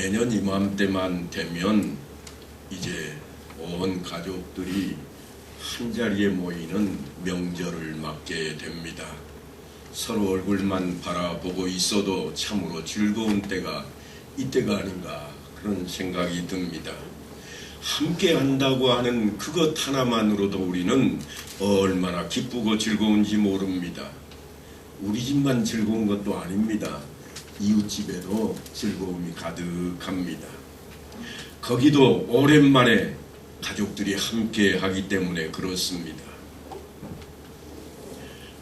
매년 이맘때만 되면 이제 온 가족들이 한자리에 모이는 명절을 맞게 됩니다. 서로 얼굴만 바라보고 있어도 참으로 즐거운 때가 이때가 아닌가 그런 생각이 듭니다. 함께 한다고 하는 그것 하나만으로도 우리는 얼마나 기쁘고 즐거운지 모릅니다. 우리 집만 즐거운 것도 아닙니다. 이웃집에도 즐거움이 가득합니다. 거기도 오랜만에 가족들이 함께 하기 때문에 그렇습니다.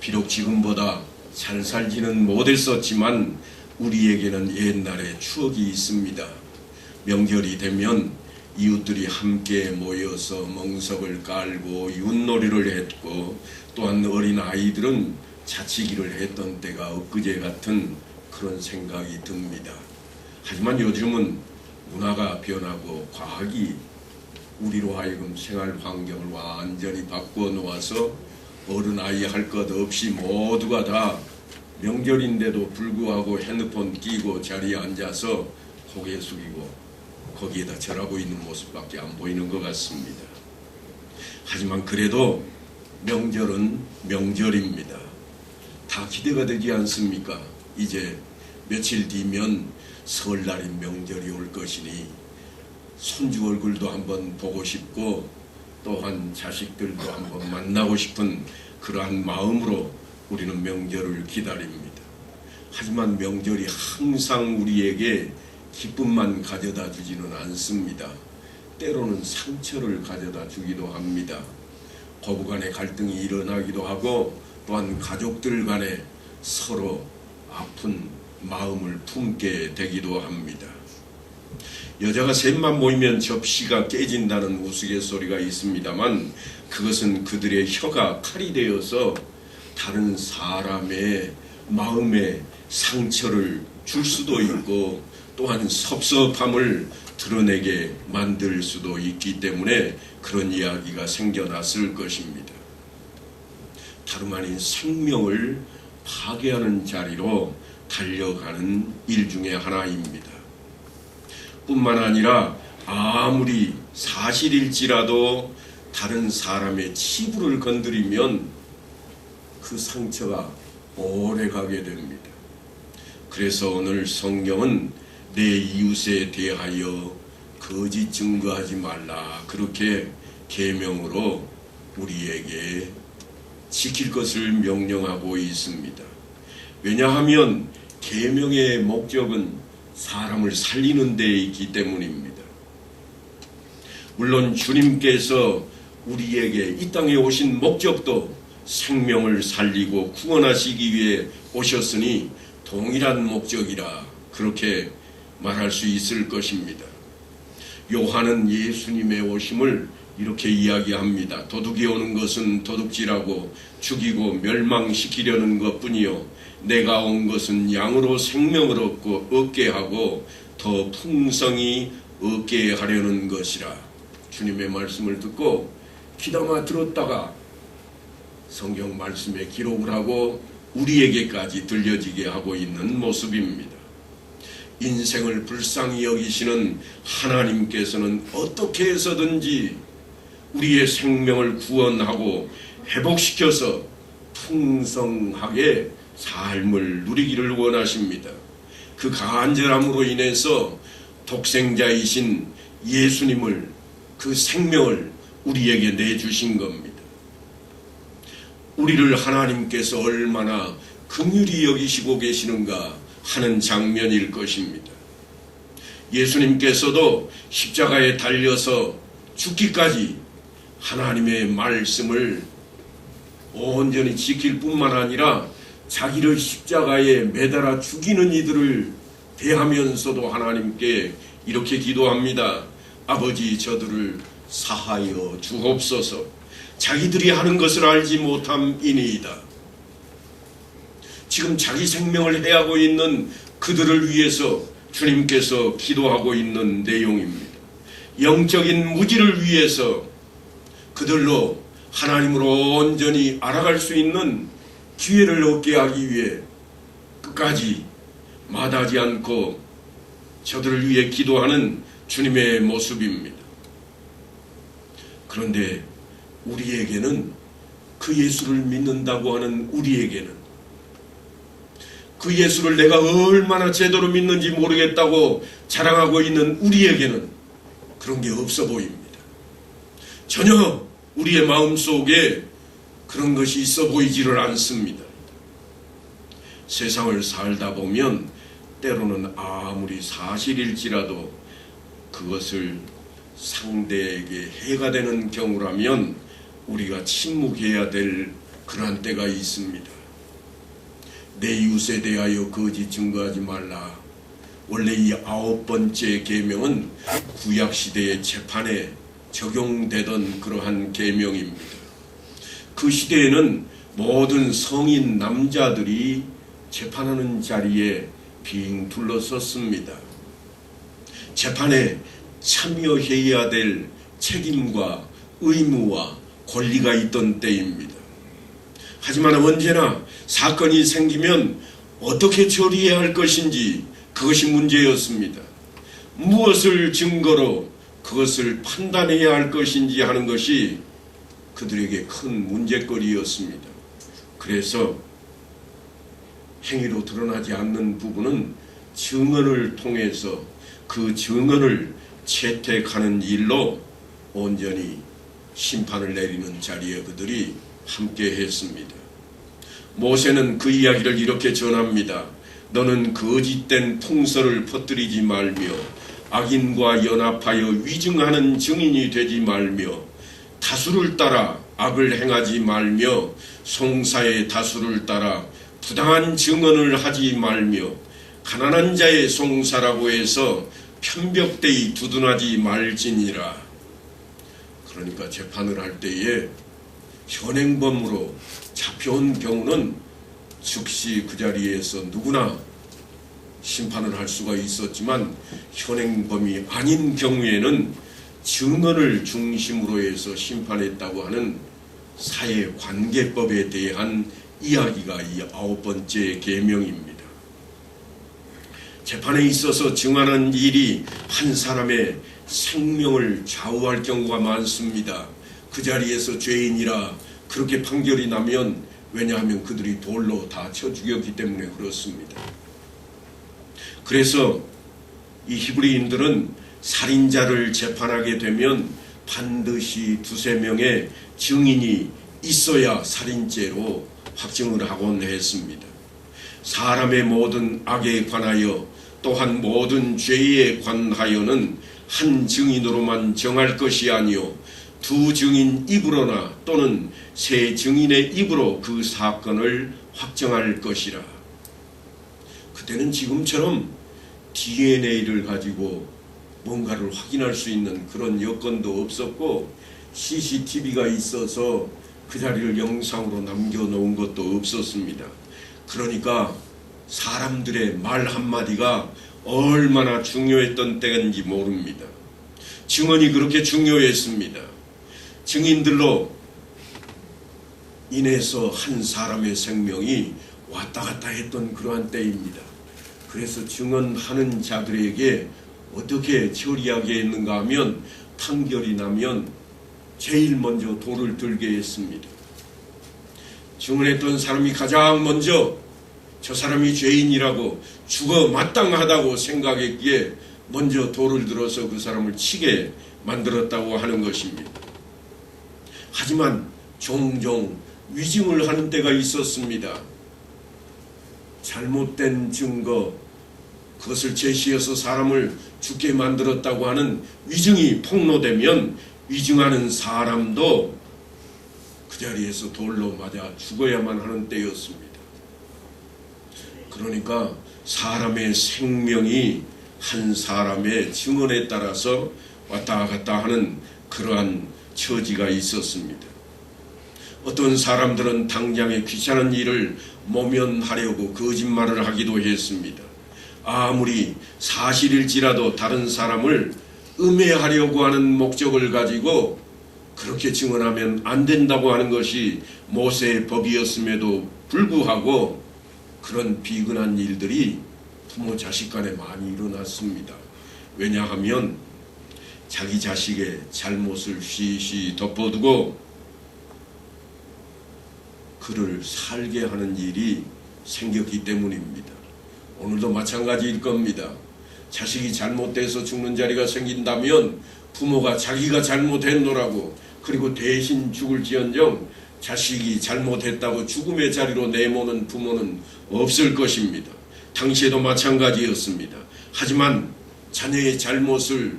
비록 지금보다 잘 살지는 못했었지만 우리에게는 옛날의 추억이 있습니다. 명절이 되면 이웃들이 함께 모여서 멍석을 깔고 윷놀이를 했고, 또한 어린 아이들은 자치기를 했던 때가 엊그제 같은 그런 생각이 듭니다. 하지만 요즘은 문화가 변하고 과학이 우리로 하여금 생활 환경을 완전히 바꾸어 놓아서 어른 아이 할 것 없이 모두가 다 명절인데도 불구하고 핸드폰 끼고 자리에 앉아서 고개 숙이고 거기에다 절하고 있는 모습밖에 안 보이는 것 같습니다. 하지만 그래도 명절은 명절입니다. 다 기대가 되지 않습니까? 이제 며칠 뒤면 설날인 명절이 올 것이니 손주 얼굴도 한번 보고 싶고 또한 자식들도 한번 만나고 싶은 그러한 마음으로 우리는 명절을 기다립니다. 하지만 명절이 항상 우리에게 기쁨만 가져다 주지는 않습니다. 때로는 상처를 가져다 주기도 합니다. 고부간의 갈등이 일어나기도 하고 또한 가족들 간에 서로 아픈 마음을 품게 되기도 합니다. 여자가 셋만 모이면 접시가 깨진다는 우스갯소리가 있습니다만 그것은 그들의 혀가 칼이 되어서 다른 사람의 마음에 상처를 줄 수도 있고 또한 섭섭함을 드러내게 만들 수도 있기 때문에 그런 이야기가 생겨났을 것입니다. 다름 아닌 생명을 파괴하는 자리로 달려가는 일 중에 하나입니다. 뿐만 아니라 아무리 사실일지라도 다른 사람의 치부를 건드리면 그 상처가 오래가게 됩니다. 그래서 오늘 성경은 내 이웃에 대하여 거짓 증거하지 말라 그렇게 계명으로 우리에게 지킬 것을 명령하고 있습니다. 왜냐하면 계명의 목적은 사람을 살리는 데 있기 때문입니다. 물론 주님께서 우리에게 이 땅에 오신 목적도 생명을 살리고 구원하시기 위해 오셨으니 동일한 목적이라 그렇게 말할 수 있을 것입니다. 요한은 예수님의 오심을 이렇게 이야기합니다. 도둑이 오는 것은 도둑질하고 죽이고 멸망시키려는 것뿐이요 내가 온 것은 양으로 생명을 얻게 하고 더 풍성히 얻게 하려는 것이라. 주님의 말씀을 듣고 귀담아 들었다가 성경 말씀에 기록을 하고 우리에게까지 들려지게 하고 있는 모습입니다. 인생을 불쌍히 여기시는 하나님께서는 어떻게 해서든지 우리의 생명을 구원하고 회복시켜서 풍성하게 삶을 누리기를 원하십니다. 그 간절함으로 인해서 독생자이신 예수님을 그 생명을 우리에게 내주신 겁니다. 우리를 하나님께서 얼마나 긍휼히 여기시고 계시는가 하는 장면일 것입니다. 예수님께서도 십자가에 달려서 죽기까지 하나님의 말씀을 온전히 지킬 뿐만 아니라 자기를 십자가에 매달아 죽이는 이들을 대하면서도 하나님께 이렇게 기도합니다. 아버지 저들을 사하여 주옵소서. 자기들이 하는 것을 알지 못함이니이다. 지금 자기 생명을 해하고 있는 그들을 위해서 주님께서 기도하고 있는 내용입니다. 영적인 무지를 위해서 그들로 하나님으로 온전히 알아갈 수 있는 기회를 얻게 하기 위해 끝까지 마다하지 않고 저들을 위해 기도하는 주님의 모습입니다. 그런데 우리에게는, 그 예수를 믿는다고 하는 우리에게는, 그 예수를 내가 얼마나 제대로 믿는지 모르겠다고 자랑하고 있는 우리에게는 그런 게 없어 보입니다. 전혀 우리의 마음속에 그런 것이 있어 보이지를 않습니다. 세상을 살다 보면 때로는 아무리 사실일지라도 그것을 상대에게 해가 되는 경우라면 우리가 침묵해야 될 그러한 때가 있습니다. 내 이웃에 대하여 거짓 증거하지 말라. 원래 이 9번째 계명은 구약시대의 재판에 적용되던 그러한 계명입니다. 그 시대에는 모든 성인 남자들이 재판하는 자리에 빙 둘러섰습니다. 재판에 참여해야 될 책임과 의무와 권리가 있던 때입니다. 하지만 언제나 사건이 생기면 어떻게 처리해야 할 것인지 그것이 문제였습니다. 무엇을 증거로 그것을 판단해야 할 것인지 하는 것이 그들에게 큰 문제거리였습니다. 그래서 행위로 드러나지 않는 부분은 증언을 통해서 그 증언을 채택하는 일로 온전히 심판을 내리는 자리에 그들이 함께 했습니다. 모세는 그 이야기를 이렇게 전합니다. 너는 거짓된 풍설을 퍼뜨리지 말며 악인과 연합하여 위증하는 증인이 되지 말며 다수를 따라 악을 행하지 말며 송사의 다수를 따라 부당한 증언을 하지 말며 가난한 자의 송사라고 해서 편벽되이 두둔하지 말지니라. 그러니까 재판을 할 때에 현행범으로 잡혀온 경우는 즉시 그 자리에서 누구나 심판을 할 수가 있었지만 현행범이 아닌 경우에는 증언을 중심으로 해서 심판했다고 하는 사회관계법에 대한 이야기가 이 9번째 계명입니다. 재판에 있어서 증언하는 일이 한 사람의 생명을 좌우할 경우가 많습니다. 그 자리에서 죄인이라 그렇게 판결이 나면, 왜냐하면 그들이 돌로 다 쳐 죽였기 때문에 그렇습니다. 그래서 이 히브리인들은 살인자를 재판하게 되면 반드시 2-3명의 증인이 있어야 살인죄로 확정을 하곤 했습니다. 사람의 모든 악에 관하여 또한 모든 죄에 관하여는 한 증인으로만 정할 것이 아니요 2 증인 입으로나 또는 3 증인의 입으로 그 사건을 확정할 것이라. 그때는 지금처럼 DNA를 가지고 뭔가를 확인할 수 있는 그런 여건도 없었고 CCTV가 있어서 그 자리를 영상으로 남겨놓은 것도 없었습니다. 그러니까 사람들의 말 한마디가 얼마나 중요했던 때인지 모릅니다. 증언이 그렇게 중요했습니다. 증인들로 인해서 한 사람의 생명이 왔다 갔다 했던 그러한 때입니다. 그래서 증언하는 자들에게 어떻게 처리하게 했는가 하면 판결이 나면 제일 먼저 돌을 들게 했습니다. 증언했던 사람이 가장 먼저 저 사람이 죄인이라고 죽어 마땅하다고 생각했기에 먼저 돌을 들어서 그 사람을 치게 만들었다고 하는 것입니다. 하지만 종종 위증을 하는 때가 있었습니다. 잘못된 증거, 그것을 제시해서 사람을 죽게 만들었다고 하는 위증이 폭로되면 위증하는 사람도 그 자리에서 돌로 맞아 죽어야만 하는 때였습니다. 그러니까 사람의 생명이 한 사람의 증언에 따라서 왔다 갔다 하는 그러한 처지가 있었습니다. 어떤 사람들은 당장의 귀찮은 일을 모면하려고 거짓말을 하기도 했습니다. 아무리 사실일지라도 다른 사람을 음해하려고 하는 목적을 가지고 그렇게 증언하면 안 된다고 하는 것이 모세의 법이었음에도 불구하고 그런 비근한 일들이 부모 자식 간에 많이 일어났습니다. 왜냐하면 자기 자식의 잘못을 쉬쉬 덮어두고 그를 살게 하는 일이 생겼기 때문입니다. 오늘도 마찬가지일 겁니다. 자식이 잘못돼서 죽는 자리가 생긴다면 부모가 자기가 잘못했노라고 그리고 대신 죽을지언정 자식이 잘못했다고 죽음의 자리로 내모는 부모는 없을 것입니다. 당시에도 마찬가지였습니다. 하지만 자녀의 잘못을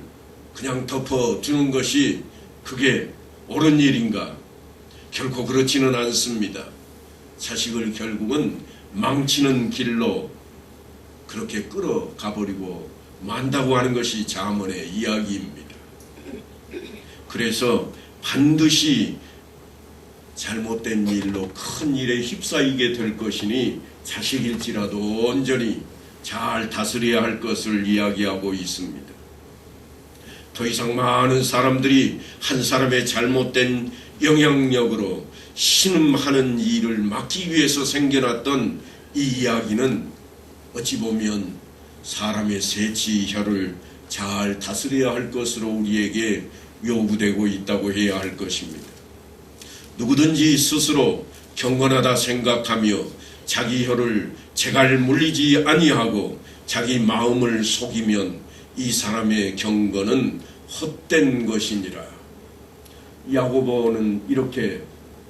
그냥 덮어두는 것이 그게 옳은 일인가? 결코 그렇지는 않습니다. 자식을 결국은 망치는 길로 그렇게 끌어가버리고 만다고 하는 것이 잠언의 이야기입니다. 그래서 반드시 잘못된 일로 큰 일에 휩싸이게 될 것이니 자식일지라도 온전히 잘 다스려야 할 것을 이야기하고 있습니다. 더 이상 많은 사람들이 한 사람의 잘못된 영향력으로 신음하는 일을 막기 위해서 생겨났던 이 이야기는 어찌 보면 사람의 세치혀를 잘 다스려야 할 것으로 우리에게 요구되고 있다고 해야 할 것입니다. 누구든지 스스로 경건하다 생각하며 자기 혀를 재갈 물리지 아니하고 자기 마음을 속이면 이 사람의 경건은 헛된 것이니라. 야고보는 이렇게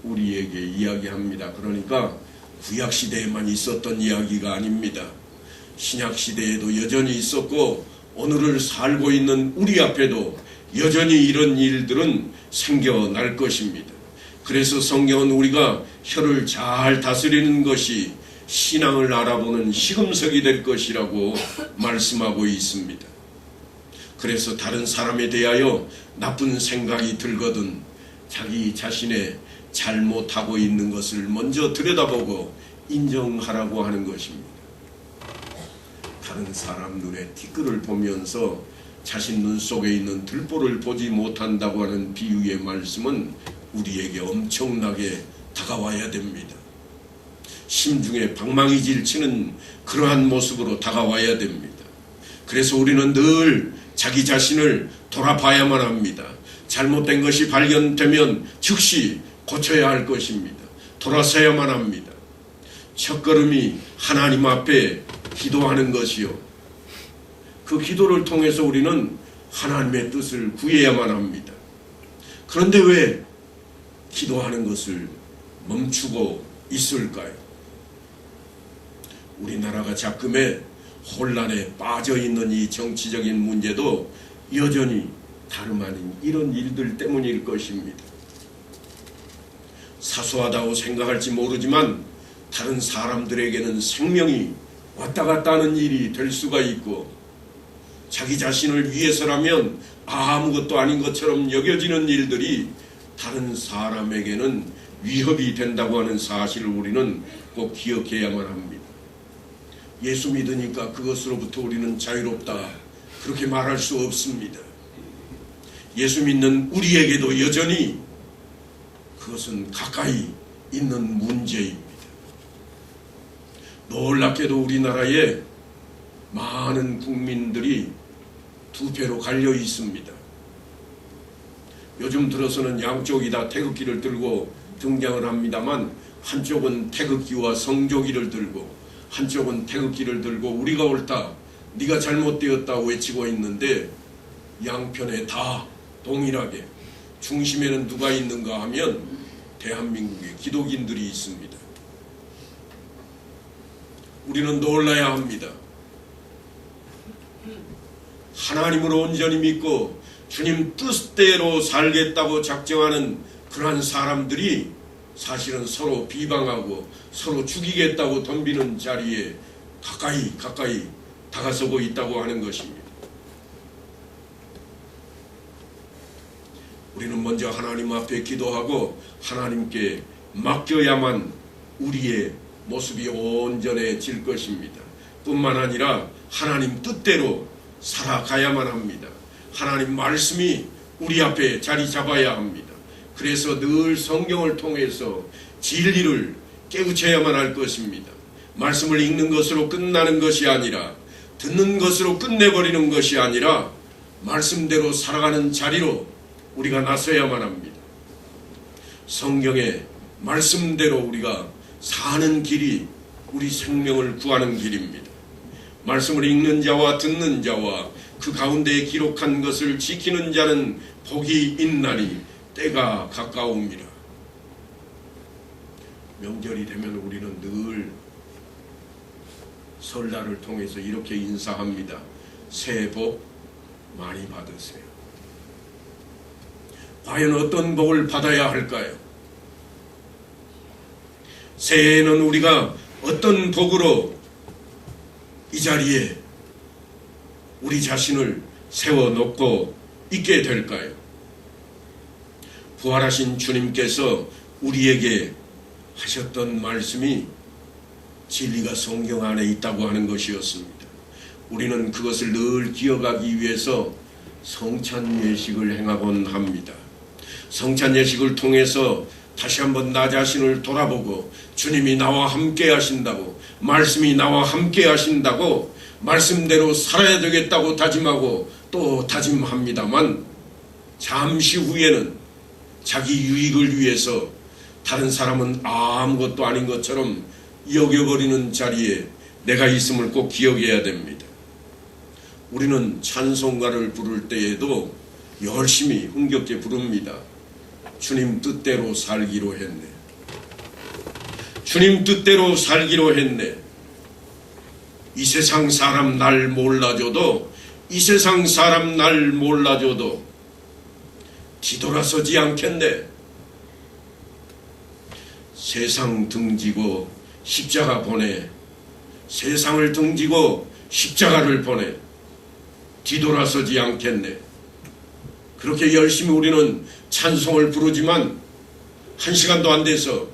우리에게 이야기합니다. 그러니까 구약시대에만 있었던 이야기가 아닙니다. 신약시대에도 여전히 있었고 오늘을 살고 있는 우리 앞에도 여전히 이런 일들은 생겨날 것입니다. 그래서 성경은 우리가 혀를 잘 다스리는 것이 신앙을 알아보는 시금석이 될 것이라고 말씀하고 있습니다. 그래서 다른 사람에 대하여 나쁜 생각이 들거든 자기 자신의 잘못하고 있는 것을 먼저 들여다보고 인정하라고 하는 것입니다. 다른 사람 눈에 티끌을 보면서 자신 눈 속에 있는 들보를 보지 못한다고 하는 비유의 말씀은 우리에게 엄청나게 다가와야 됩니다. 심중에 방망이질 치는 그러한 모습으로 다가와야 됩니다. 그래서 우리는 늘 자기 자신을 돌아봐야만 합니다. 잘못된 것이 발견되면 즉시 고쳐야 할 것입니다. 돌아서야만 합니다. 첫걸음이 하나님 앞에 기도하는 것이요. 그 기도를 통해서 우리는 하나님의 뜻을 구해야만 합니다. 그런데 왜 기도하는 것을 멈추고 있을까요? 우리나라가 자금의 혼란에 빠져있는 이 정치적인 문제도 여전히 다름 아닌 이런 일들 때문일 것입니다. 사소하다고 생각할지 모르지만 다른 사람들에게는 생명이 왔다 갔다 하는 일이 될 수가 있고 자기 자신을 위해서라면 아무것도 아닌 것처럼 여겨지는 일들이 다른 사람에게는 위협이 된다고 하는 사실을 우리는 꼭 기억해야만 합니다. 예수 믿으니까 그것으로부터 우리는 자유롭다 그렇게 말할 수 없습니다. 예수 믿는 우리에게도 여전히 그것은 가까이 있는 문제입니다. 놀랍게도 우리나라에 많은 국민들이 두 배로 갈려 있습니다. 요즘 들어서는 양쪽이 다 태극기를 들고 등장을 합니다만 한쪽은 태극기와 성조기를 들고 한쪽은 태극기를 들고 우리가 옳다, 네가 잘못되었다 외치고 있는데 양편에 다 동일하게 중심에는 누가 있는가 하면 대한민국의 기독인들이 있습니다. 우리는 놀라야 합니다. 하나님을 온전히 믿고 주님 뜻대로 살겠다고 작정하는 그러한 사람들이 사실은 서로 비방하고 서로 죽이겠다고 덤비는 자리에 가까이 다가서고 있다고 하는 것입니다. 우리는 먼저 하나님 앞에 기도하고 하나님께 맡겨야만 우리의 모습이 온전해질 것입니다. 뿐만 아니라 하나님 뜻대로 살아가야만 합니다. 하나님 말씀이 우리 앞에 자리 잡아야 합니다. 그래서 늘 성경을 통해서 진리를 깨우쳐야만 할 것입니다. 말씀을 읽는 것으로 끝나는 것이 아니라 듣는 것으로 끝내버리는 것이 아니라 말씀대로 살아가는 자리로 우리가 나서야만 합니다. 성경의 말씀대로 우리가 사는 길이 우리 생명을 구하는 길입니다. 말씀을 읽는 자와 듣는 자와 그 가운데에 기록한 것을 지키는 자는 복이 있나니 때가 가까웁니다. 명절이 되면 우리는 늘 설날을 통해서 이렇게 인사합니다. 새해 복 많이 받으세요. 과연 어떤 복을 받아야 할까요? 새해에는 우리가 어떤 복으로 이 자리에 우리 자신을 세워놓고 있게 될까요? 부활하신 주님께서 우리에게 하셨던 말씀이 진리가 성경 안에 있다고 하는 것이었습니다. 우리는 그것을 늘 기억하기 위해서 성찬 예식을 행하곤 합니다. 성찬 예식을 통해서 다시 한번 나 자신을 돌아보고 주님이 나와 함께 하신다고, 말씀이 나와 함께 하신다고, 말씀대로 살아야 되겠다고 다짐하고 또 다짐합니다만, 잠시 후에는 자기 유익을 위해서 다른 사람은 아무것도 아닌 것처럼 여겨버리는 자리에 내가 있음을 꼭 기억해야 됩니다. 우리는 찬송가를 부를 때에도 열심히 흥겹게 부릅니다. 주님 뜻대로 살기로 했네. 주님 뜻대로 살기로 했네. 이 세상 사람 날 몰라줘도, 이 세상 사람 날 몰라줘도 뒤돌아서지 않겠네. 세상 등지고 십자가 보내, 세상을 등지고 십자가를 보내 뒤돌아서지 않겠네. 그렇게 열심히 우리는 찬송을 부르지만 한 시간도 안 돼서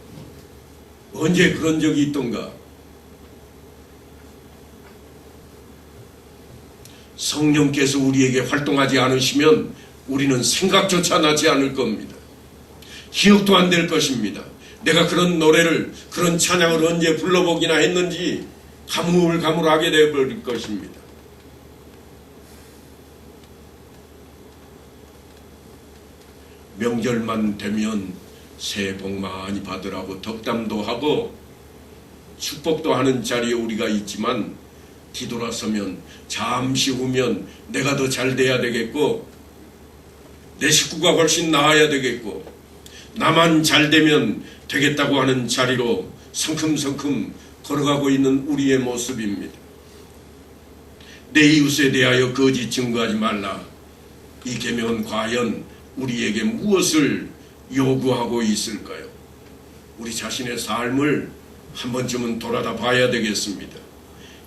언제 그런 적이 있던가. 성령께서 우리에게 활동하지 않으시면 우리는 생각조차 나지 않을 겁니다. 기억도 안 될 것입니다. 내가 그런 노래를, 그런 찬양을 언제 불러보기나 했는지 가물가물하게 되어버릴 것입니다. 명절만 되면 새해 복 많이 받으라고 덕담도 하고 축복도 하는 자리에 우리가 있지만, 뒤돌아서면 잠시 후면 내가 더 잘 돼야 되겠고, 내 식구가 훨씬 나아야 되겠고, 나만 잘 되면 되겠다고 하는 자리로 성큼성큼 걸어가고 있는 우리의 모습입니다. 내 이웃에 대하여 거짓 증거하지 말라. 이 계명은 과연 우리에게 무엇을 요구하고 있을까요? 우리 자신의 삶을 한 번쯤은 돌아다 봐야 되겠습니다.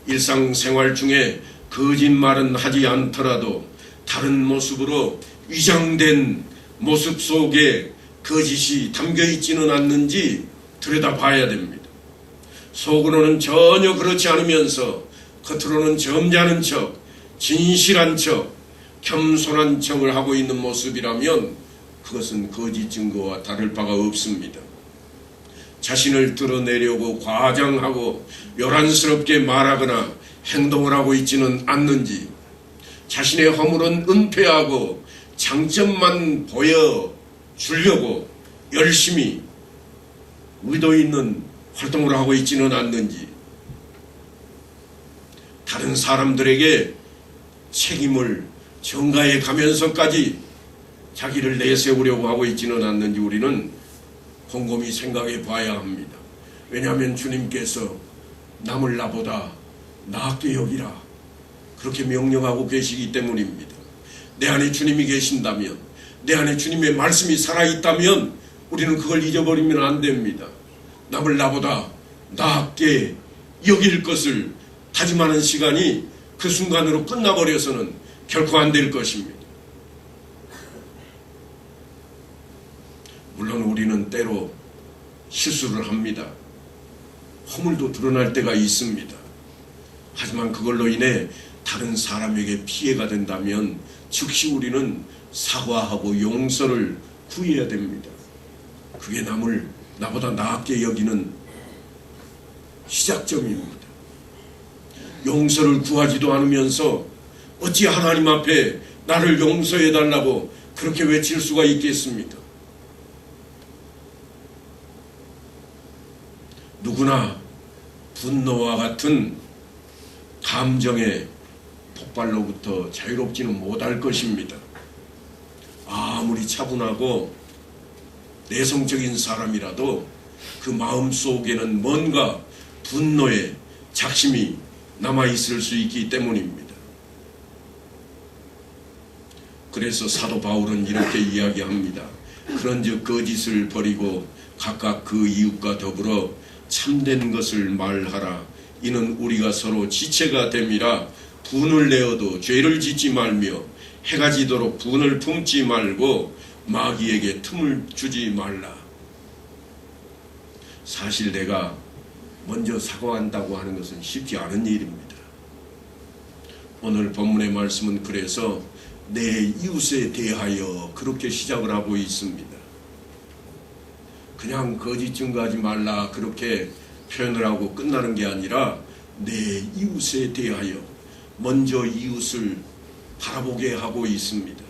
일상생활 중에 거짓말은 하지 않더라도 다른 모습으로 위장된 모습 속에 거짓이 담겨있지는 않는지 들여다봐야 됩니다. 속으로는 전혀 그렇지 않으면서 겉으로는 점잖은 척, 진실한 척, 겸손한 척을 하고 있는 모습이라면 그것은 거짓 증거와 다를 바가 없습니다. 자신을 드러내려고 과장하고 요란스럽게 말하거나 행동을 하고 있지는 않는지, 자신의 허물은 은폐하고 장점만 보여주려고 열심히 의도 있는 활동을 하고 있지는 않는지, 다른 사람들에게 책임을 전가해 가면서까지 자기를 내세우려고 하고 있지는 않는지 우리는 곰곰이 생각해 봐야 합니다. 왜냐하면 주님께서 남을 나보다 나게 여기라 그렇게 명령하고 계시기 때문입니다. 내 안에 주님이 계신다면, 내 안에 주님의 말씀이 살아있다면 우리는 그걸 잊어버리면 안 됩니다. 남을 나보다 낫게 여길 것을 다짐하는 시간이 그 순간으로 끝나버려서는 결코 안 될 것입니다. 물론 우리는 때로 실수를 합니다. 허물도 드러날 때가 있습니다. 하지만 그걸로 인해 다른 사람에게 피해가 된다면 즉시 우리는 사과하고 용서를 구해야 됩니다. 그게 남을 나보다 낫게 여기는 시작점입니다. 용서를 구하지도 않으면서 어찌 하나님 앞에 나를 용서해달라고 그렇게 외칠 수가 있겠습니까? 누구나 분노와 같은 감정의 폭발로부터 자유롭지는 못할 것입니다. 아무리 차분하고 내성적인 사람이라도 그 마음 속에는 뭔가 분노의 작심이 남아있을 수 있기 때문입니다. 그래서 사도 바울은 이렇게 이야기합니다. 그런즉 거짓을 버리고 각각 그 이웃과 더불어 참된 것을 말하라. 이는 우리가 서로 지체가 됨이라. 분을 내어도 죄를 짓지 말며 해가 지도록 분을 품지 말고 마귀에게 틈을 주지 말라. 사실 내가 먼저 사과한다고 하는 것은 쉽지 않은 일입니다. 오늘 본문의 말씀은 그래서 내 이웃에 대하여 그렇게 시작을 하고 있습니다. 그냥 거짓 증거하지 말라 그렇게 표현을 하고 끝나는 게 아니라 내 이웃에 대하여 먼저 이웃을 바라보게 하고 있습니다.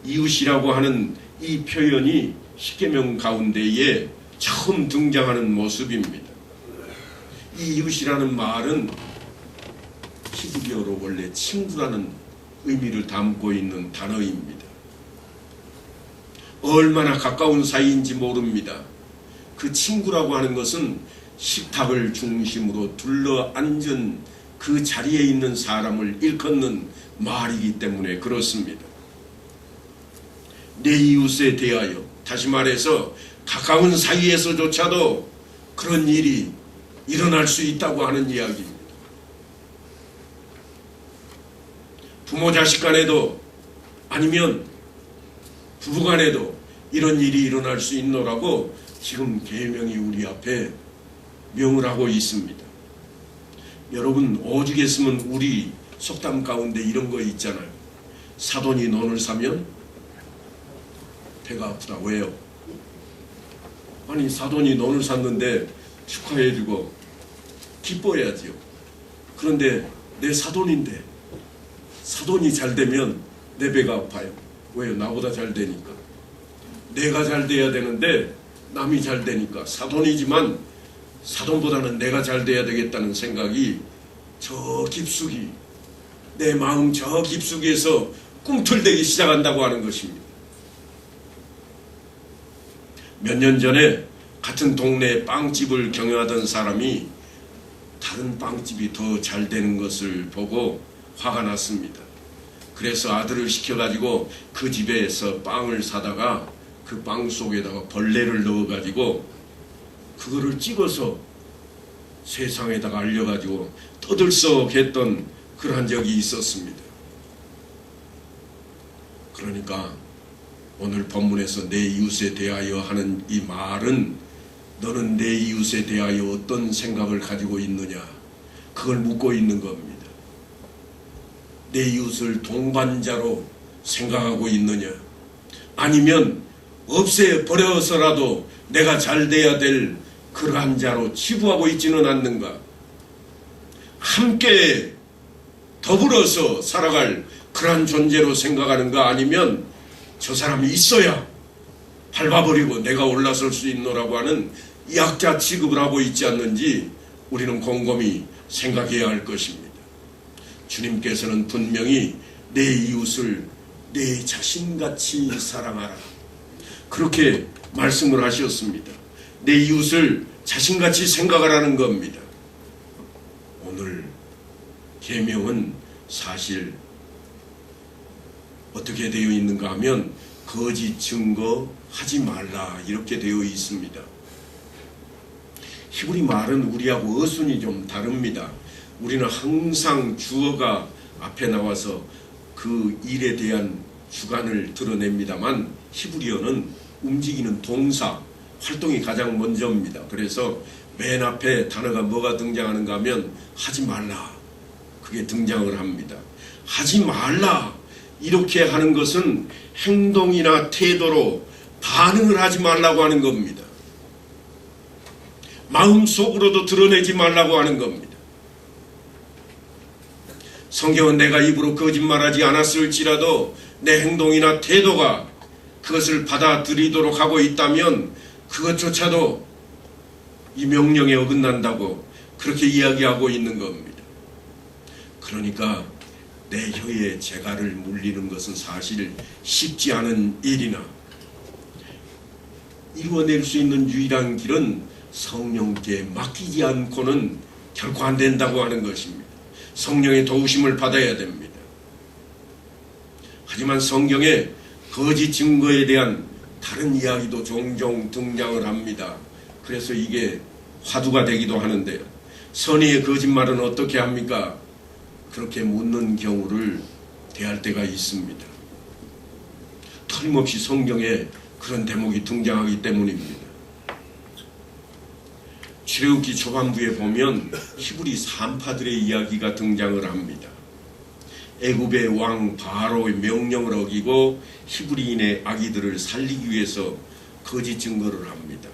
이웃이라고 하는 이 표현이 십계명 가운데에 처음 등장하는 모습입니다. 이 이웃이라는 말은 히브리어로 원래 친구라는 의미를 담고 있는 단어입니다. 얼마나 가까운 사이인지 모릅니다. 그 친구라고 하는 것은 식탁을 중심으로 둘러앉은 그 자리에 있는 사람을 일컫는 말이기 때문에 그렇습니다. 내 이웃에 대하여, 다시 말해서 가까운 사이에서조차도 그런 일이 일어날 수 있다고 하는 이야기입니다. 부모 자식 간에도 아니면 부부 간에도 이런 일이 일어날 수 있노라고 지금 계명이 우리 앞에 명을 하고 있습니다. 여러분, 오죽했으면 우리 속담 가운데 이런 거 있잖아요. 사돈이 논을 사면 배가 아프다. 왜요? 아니, 사돈이 논을 샀는데 축하해주고 기뻐해야지요. 그런데 내 사돈인데 사돈이 잘 되면 내 배가 아파요. 왜요? 나보다 잘 되니까. 내가 잘 돼야 되는데 남이 잘 되니까. 사돈이지만 사돈보다는 내가 잘 돼야 되겠다는 생각이 저 깊숙이, 내 마음 저 깊숙이에서 꿈틀대기 시작한다고 하는 것입니다. 몇 년 전에 같은 동네에 빵집을 경영하던 사람이 다른 빵집이 더 잘 되는 것을 보고 화가 났습니다. 그래서 아들을 시켜가지고 그 집에서 빵을 사다가 그 빵 속에다가 벌레를 넣어가지고 그거를 찍어서 세상에다가 알려가지고 떠들썩했던 그러한 적이 있었습니다. 그러니까 오늘 본문에서 내 이웃에 대하여 하는 이 말은 너는 내 이웃에 대하여 어떤 생각을 가지고 있느냐, 그걸 묻고 있는 겁니다. 내 이웃을 동반자로 생각하고 있느냐, 아니면 없애버려서라도 내가 잘 돼야 될 그러한 자로 치부하고 있지는 않는가, 함께 더불어서 살아갈 그러한 존재로 생각하는가, 아니면 저 사람이 있어야 밟아버리고 내가 올라설 수 있노라고 하는 약자 취급을 하고 있지 않는지 우리는 곰곰이 생각해야 할 것입니다. 주님께서는 분명히 내 이웃을 내 자신같이 사랑하라, 그렇게 말씀을 하셨습니다. 내 이웃을 자신같이 생각하라는 겁니다. 오늘 계명은 사실 어떻게 되어 있는가 하면 거짓 증거하지 말라 이렇게 되어 있습니다. 히브리 말은 우리하고 어순이 좀 다릅니다. 우리는 항상 주어가 앞에 나와서 그 일에 대한 주관을 드러냅니다만 히브리어는 움직이는 동사, 활동이 가장 먼저입니다. 그래서 맨 앞에 단어가 뭐가 등장하는가 하면 하지 말라, 그게 등장을 합니다. 하지 말라 이렇게 하는 것은 행동이나 태도로 반응을 하지 말라고 하는 겁니다. 마음속으로도 드러내지 말라고 하는 겁니다. 성경은 내가 입으로 거짓말하지 않았을지라도 내 행동이나 태도가 그것을 받아들이도록 하고 있다면 그것조차도 이 명령에 어긋난다고 그렇게 이야기하고 있는 겁니다. 그러니까 내 혀에 재갈을 물리는 것은 사실 쉽지 않은 일이나 이루어낼 수 있는 유일한 길은 성령께 맡기지 않고는 결코 안 된다고 하는 것입니다. 성령의 도우심을 받아야 됩니다. 하지만 성경에 거짓 증거에 대한 다른 이야기도 종종 등장을 합니다. 그래서 이게 화두가 되기도 하는데요. 선의의 거짓말은 어떻게 합니까? 그렇게 묻는 경우를 대할 때가 있습니다. 틀림없이 성경에 그런 대목이 등장하기 때문입니다. 출애굽기 초반부에 보면 히브리 산파들의 이야기가 등장을 합니다. 애굽의 왕 바로의 명령을 어기고 히브리인의 아기들을 살리기 위해서 거짓 증거를 합니다.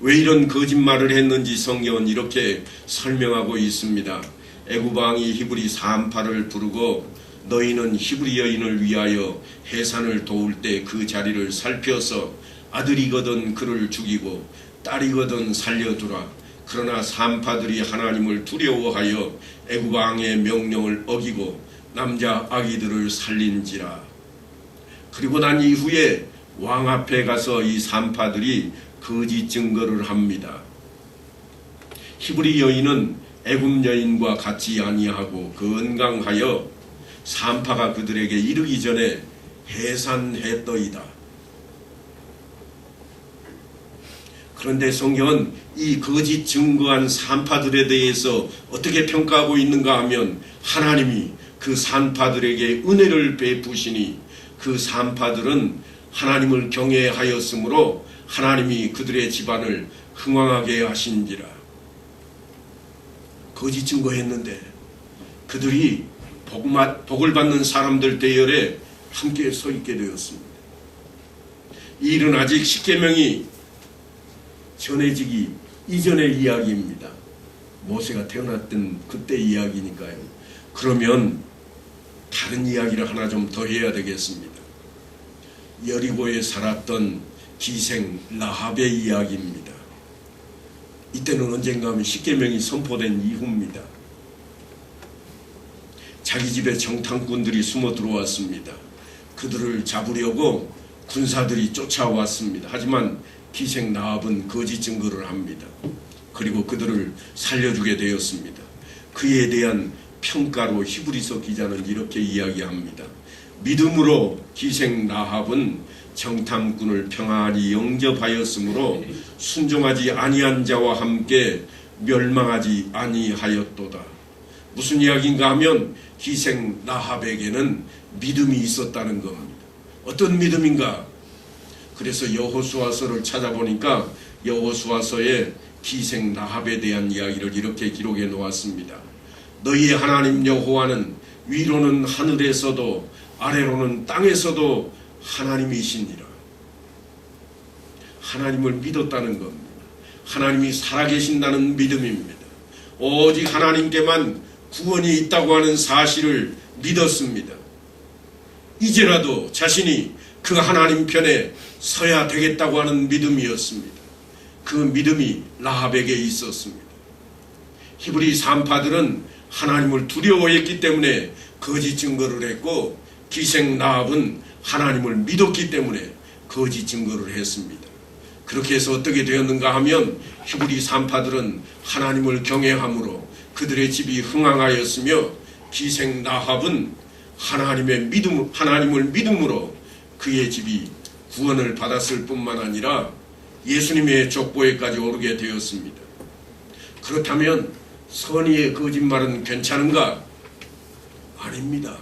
왜 이런 거짓말을 했는지 성경은 이렇게 설명하고 있습니다. 애굽 왕이 히브리 산파를 부르고 너희는 히브리 여인을 위하여 해산을 도울 때 그 자리를 살펴서 아들이거든 그를 죽이고 딸이거든 살려두라. 그러나 산파들이 하나님을 두려워하여 애굽 왕의 명령을 어기고 남자 아기들을 살린지라. 그리고 난 이후에 왕 앞에 가서 이 산파들이 거짓 증거를 합니다. 히브리 여인은 애굽 여인과 같지 아니하고 건강하여 산파가 그들에게 이르기 전에 해산했더이다. 그런데 성경은 이 거짓 증거한 산파들에 대해서 어떻게 평가하고 있는가 하면 하나님이 그 산파들에게 은혜를 베푸시니 그 산파들은 하나님을 경외하였으므로 하나님이 그들의 집안을 흥왕하게 하신지라. 거짓 증거했는데 그들이 복을 받는 사람들 대열에 함께 서 있게 되었습니다. 이 일은 아직 십계명이 전해지기 이전의 이야기입니다. 모세가 태어났던 그때 이야기니까요. 그러면 다른 이야기를 하나 좀 더 해야 되겠습니다. 여리고에 살았던 기생 라합의 이야기입니다. 이때는 언젠가 하면 십계명이 선포된 이후입니다. 자기 집에 정탐꾼들이 숨어 들어왔습니다. 그들을 잡으려고 군사들이 쫓아왔습니다. 하지만 기생 라합은 거짓 증거를 합니다. 그리고 그들을 살려주게 되었습니다. 그에 대한 평가로 히브리서 기자는 이렇게 이야기합니다. 믿음으로 기생 라합은 정탐꾼을 평안히 영접하였으므로 순종하지 아니한 자와 함께 멸망하지 아니하였도다. 무슨 이야기인가 하면 기생 라합에게는 믿음이 있었다는 겁니다. 어떤 믿음인가? 그래서 여호수아서를 찾아보니까 여호수아서에 기생 라합에 대한 이야기를 이렇게 기록해 놓았습니다. 너희의 하나님 여호와는 위로는 하늘에서도 아래로는 땅에서도 하나님이시니라. 하나님을 믿었다는 겁니다. 하나님이 살아계신다는 믿음입니다. 오직 하나님께만 구원이 있다고 하는 사실을 믿었습니다. 이제라도 자신이 그 하나님 편에 서야 되겠다고 하는 믿음이었습니다. 그 믿음이 라합에게 있었습니다. 히브리 산파들은 하나님을 두려워했기 때문에 거짓 증거를 했고 기생 라합은 하나님을 믿었기 때문에 거짓 증거를 했습니다. 그렇게 해서 어떻게 되었는가 하면 히브리 산파들은 하나님을 경외함으로 그들의 집이 흥왕하였으며 기생 라합은 하나님을 믿음으로 그의 집이 구원을 받았을 뿐만 아니라 예수님의 족보에까지 오르게 되었습니다. 그렇다면 선의의 거짓말은 괜찮은가? 아닙니다.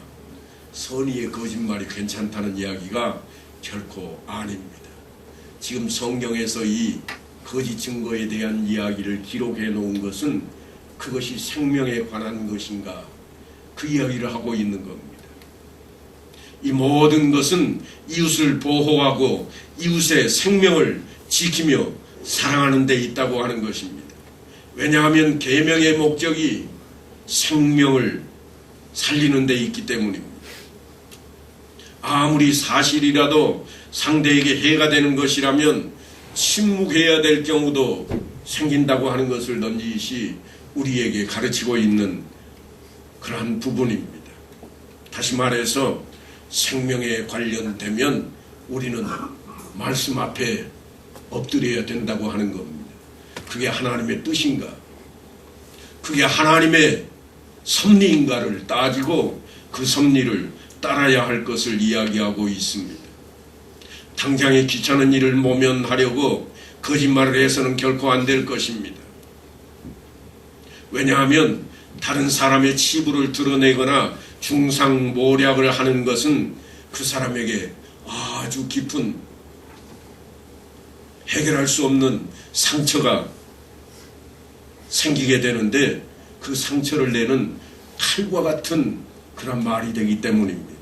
선의의 거짓말이 괜찮다는 이야기가 결코 아닙니다. 지금 성경에서 이 거짓 증거에 대한 이야기를 기록해 놓은 것은 그것이 생명에 관한 것인가? 그 이야기를 하고 있는 겁니다. 이 모든 것은 이웃을 보호하고 이웃의 생명을 지키며 사랑하는 데 있다고 하는 것입니다. 왜냐하면 계명의 목적이 생명을 살리는 데 있기 때문입니다. 아무리 사실이라도 상대에게 해가 되는 것이라면 침묵해야 될 경우도 생긴다고 하는 것을 넌지시 우리에게 가르치고 있는 그러한 부분입니다. 다시 말해서 생명에 관련되면 우리는 말씀 앞에 엎드려야 된다고 하는 겁니다. 그게 하나님의 뜻인가? 그게 하나님의 섭리인가를 따지고 그 섭리를 따라야 할 것을 이야기하고 있습니다. 당장의 귀찮은 일을 모면하려고 거짓말을 해서는 결코 안 될 것입니다. 왜냐하면 다른 사람의 치부를 드러내거나 중상모략을 하는 것은 그 사람에게 아주 깊은 해결할 수 없는 상처가 생기게 되는데 그 상처를 내는 칼과 같은 그런 말이 되기 때문입니다.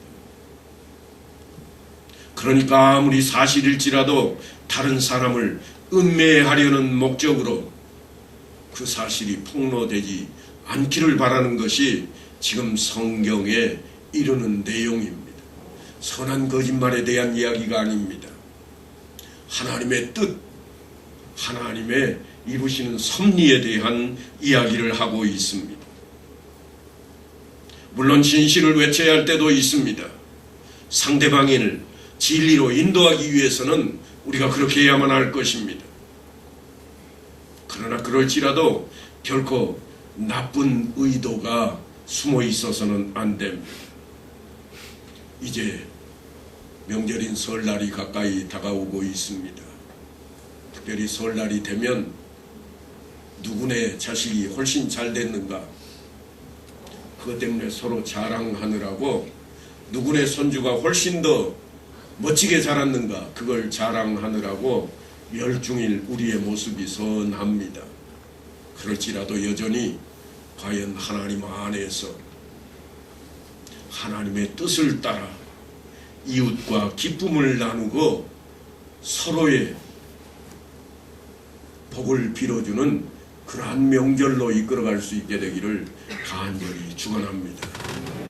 그러니까 아무리 사실일지라도 다른 사람을 음매하려는 목적으로 그 사실이 폭로되지 않기를 바라는 것이 지금 성경에 이르는 내용입니다. 선한 거짓말에 대한 이야기가 아닙니다. 하나님의 뜻, 하나님의 이루시는 섭리에 대한 이야기를 하고 있습니다. 물론 진실을 외쳐야 할 때도 있습니다. 상대방인을 진리로 인도하기 위해서는 우리가 그렇게 해야만 할 것입니다. 그러나 그럴지라도 결코 나쁜 의도가 숨어 있어서는 안 됩니다. 이제 명절인 설날이 가까이 다가오고 있습니다. 특별히 설날이 되면 누구네 자식이 훨씬 잘 됐는가, 그것 때문에 서로 자랑하느라고 누구네 손주가 훨씬 더 멋지게 자랐는가, 그걸 자랑하느라고 열중일 우리의 모습이 선합니다. 그럴지라도 여전히 과연 하나님 안에서 하나님의 뜻을 따라 이웃과 기쁨을 나누고 서로의 복을 빌어주는 그러한 명절로 이끌어갈 수 있게 되기를 간절히 축원합니다.